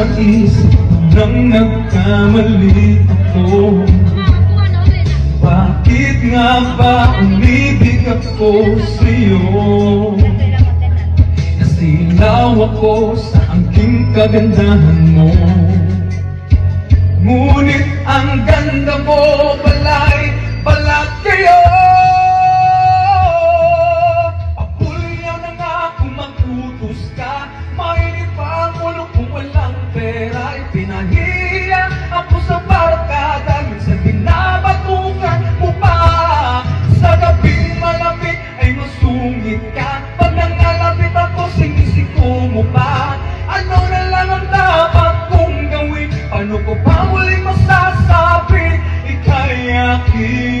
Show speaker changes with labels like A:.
A: naisip nang nagkamali ako. Bakit nga ba umibig ako sa'yo? Nasilaw ako sa angking kagandahan mo, ngunit ang ganda mo bala'y balat kayo. Papulyaw na nga kung mag-utos ka, mainit pa ang ulo kung walang pera. Ipinahiya ako sa barkada, minsan binabatukan mo pa. Sa gabing malamig ay masungit ka, pag nangalapit ako sinisiko mo pa. Ano na lang ang dapat kong gawin? Paano ko pa muling masasabi ika'y akin?